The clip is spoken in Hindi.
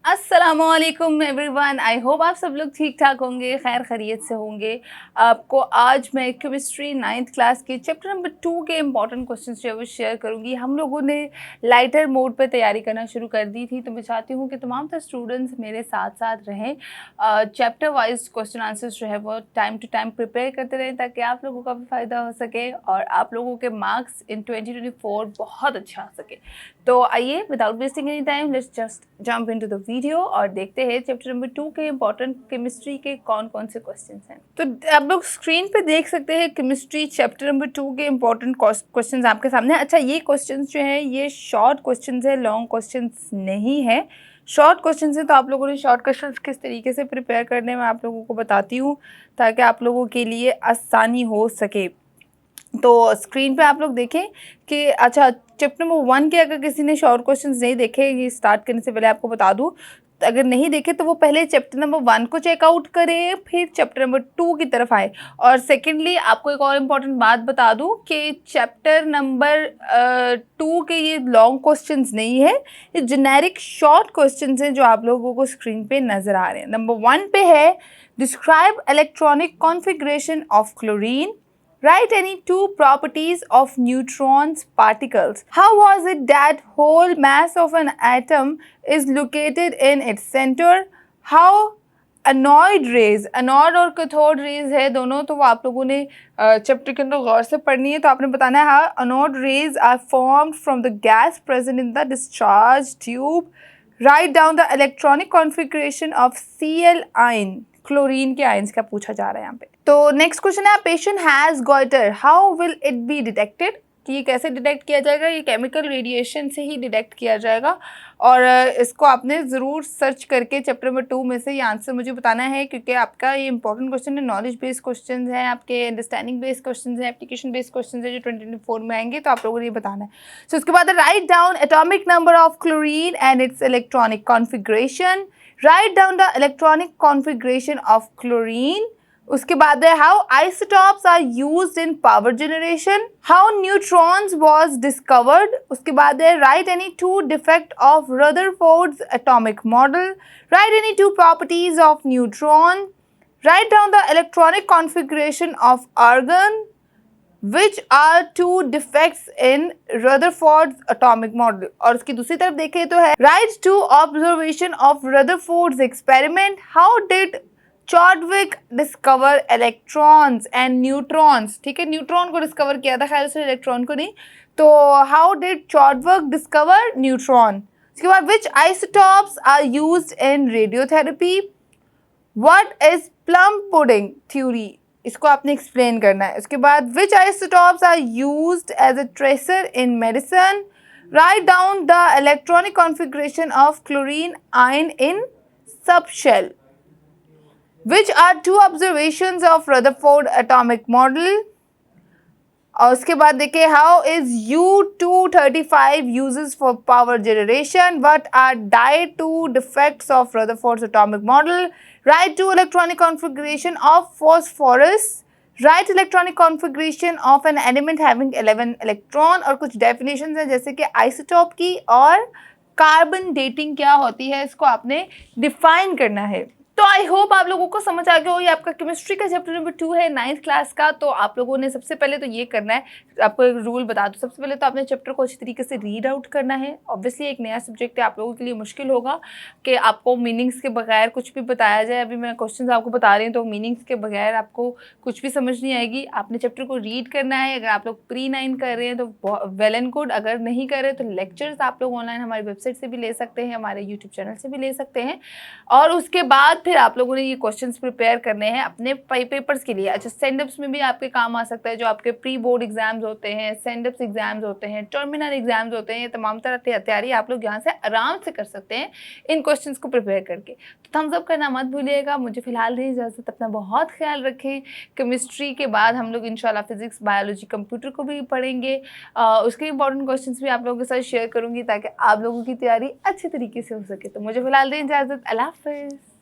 अस्सलामुअलैकुम एवरीवन। आई होप आप सब लोग ठीक ठाक होंगे, खैर खैरियत से होंगे। आपको आज मैं केमिस्ट्री 9th क्लास के चैप्टर नंबर 2 के इम्पॉर्टेंट क्वेश्चंस जो है वो शेयर करूंगी। हम लोगों ने लाइटर मोड पे तैयारी करना शुरू कर दी थी, तो मैं चाहती हूँ कि तमाम तरह स्टूडेंट्स मेरे साथ साथ रहें, चैप्टर वाइज क्वेश्चन आंसर्स जो है वो टाइम टू टाइम प्रिपेयर करते रहें ताकि आप लोगों का भी फ़ायदा हो सके और आप लोगों के मार्क्स इन 2024 बहुत अच्छा आ सके। तो आइए without wasting any time let's just jump into the video और देखते हैं चैप्टर नंबर 2 के इम्पोर्टेंट केमिस्ट्री के कौन कौन से क्वेश्चंस हैं। तो आप लोग स्क्रीन पे देख सकते हैं केमिस्ट्री चैप्टर नंबर 2 के इम्पोर्टेंट क्वेश्चंस आपके सामने। अच्छा, ये क्वेश्चंस जो हैं ये शॉर्ट क्वेश्चंस है, लॉन्ग क्वेश्चंस नहीं है। शॉर्ट क्वेश्चन है तो आप लोगों ने शॉर्ट क्वेश्चन किस तरीके से प्रिपेयर करने में आप लोगों को बताती हूँ ताकि आप लोगों के लिए आसानी हो सके। तो स्क्रीन पे आप लोग देखें कि अच्छा, चैप्टर नंबर 1 के अगर किसी ने शॉर्ट क्वेश्चंस नहीं देखे, ये स्टार्ट करने से पहले आपको बता दूं, तो अगर नहीं देखे तो वो पहले चैप्टर नंबर 1 को चेकआउट करें, फिर चैप्टर नंबर 2 की तरफ आए। और सेकेंडली आपको एक और इम्पॉर्टेंट बात बता दूं कि चैप्टर नंबर 2 के ये लॉन्ग क्वेश्चंस नहीं है, ये जेनेरिक शॉर्ट क्वेश्चंस हैं जो आप लोगों को स्क्रीन पे नजर आ रहे हैं। नंबर 1 पे है describe electronic configuration of chlorine. Write any two properties of neutrons particles. How was it that whole mass of an atom is located in its center? How anode rays, anode और cathode rays है दोनों, तो वो आप लोगों ने चैप्टर के अंदर गौर से पढ़नी है। तो आपने बताना है how anode rays are formed from the gas present in the discharge tube. Write down the electronic configuration of Cl ion. Chlorine के आयंस का पूछा जा रहा है यहाँ पे। तो नेक्स्ट क्वेश्चन है patient has goitre, how will it be detected? कि ये कैसे डिटेक्ट किया जाएगा? ये केमिकल रेडिएशन से ही डिटेक्ट किया जाएगा और इसको आपने ज़रूर सर्च करके चैप्टर नंबर 2 में से ये आंसर मुझे बताना है, क्योंकि आपका ये इंपॉर्टेंट क्वेश्चन है। नॉलेज बेस्ड क्वेश्चन है, आपके अंडरस्टैंडिंग बेस्ड क्वेश्चन है, एप्लीकेशन बेस्ड क्वेश्चन है जो 2024 में आएंगे, तो आप लोगों ने ये बताना है। सो उसके बाद write down atomic number of chlorine and it's electronic configuration. Write down the electronic configuration of chlorine. उसके बाद है how isotopes are used in power generation. How neutrons was discovered. उसके बाद है write any two defect of Rutherford's atomic model. Write any two properties of neutron. Write down the electronic configuration of argon. Which are two defects in Rutherford's atomic model. और उसकी दूसरी तरफ देखें तो है Write two observation of Rutherford's experiment. How did Chadwick discover electrons and neutrons? ठीक है, न्यूट्रॉन को डिस्कवर किया था, खैर उसने इलेक्ट्रॉन को नहीं। तो How did Chadwick discover neutron? उसके बाद Which isotopes are used in radiotherapy? What is plum pudding theory? इसको आपने एक्सप्लेन करना है। उसके बाद which isotopes are used as a tracer in medicine. Right down the electronic configuration of chlorine ion in subshell. Which are two observations of Rutherford atomic model. और उसके बाद देखिए how is U-235 uses for power generation. What are the two defects of Rutherford's atomic model. Write to electronic configuration of phosphorus. Write electronic configuration of an element having 11 electron. और कुछ डेफिनेशंस हैं जैसे कि आइसोटोप की और कार्बन डेटिंग क्या होती है, इसको आपने डिफाइन करना है। तो आई होप आप लोगों को समझ आ गया हो। ये आपका केमिस्ट्री का चैप्टर नंबर 2 है 9th क्लास का। तो आप लोगों ने सबसे पहले तो ये करना है, आपको एक रूल बता दूं, सबसे पहले तो आपने चैप्टर को अच्छी तरीके से रीड आउट करना है। ऑब्वियसली एक नया सब्जेक्ट है, आप लोगों के लिए मुश्किल होगा कि आपको मीनिंग्स के बगैर कुछ भी बताया जाए। अभी मैं क्वेश्चन आपको बता रही हूँ तो मीनिंग्स के बगैर आपको कुछ भी समझ नहीं आएगी। आपने चैप्टर को रीड करना है। अगर आप लोग प्री-9 कर रहे हैं तो वेल एंड गुड, अगर नहीं कर रहे तो लेक्चर्स आप लोग ऑनलाइन हमारी वेबसाइट से भी ले सकते हैं, हमारे यूट्यूब चैनल से भी ले सकते हैं। और उसके बाद फिर आप लोगों ने ये क्वेश्चंस प्रिपेयर करने हैं अपने पेपर्स के लिए। अच्छा, सेंडअप्स में भी आपके काम आ सकता है, जो आपके प्री बोर्ड एग्जाम्स होते हैं, सेंडअप्स एग्जाम्स होते हैं, टर्मिनल एग्जाम्स होते हैं, ये तमाम तरह की तैयारी आप लोग यहाँ से आराम से कर सकते हैं इन क्वेश्चंस को प्रिपेयर करके। तो थम्स अप करना मत भूलिएगा। मुझे फिलहाल दें इजाज़त, अपना बहुत ख्याल रखें। केमिस्ट्री के बाद हम लोग इंशाल्लाह फिजिक्स, बायोलॉजी, कंप्यूटर को भी पढ़ेंगे। उसके इंपॉर्टेंट क्वेश्चन भी आप लोगों के साथ शेयर करूँगी ताकि आप लोगों की तैयारी अच्छे तरीके से हो सके। तो मुझे फिलहाल दें इजाज़त, अल्लाह हाफ़िज़।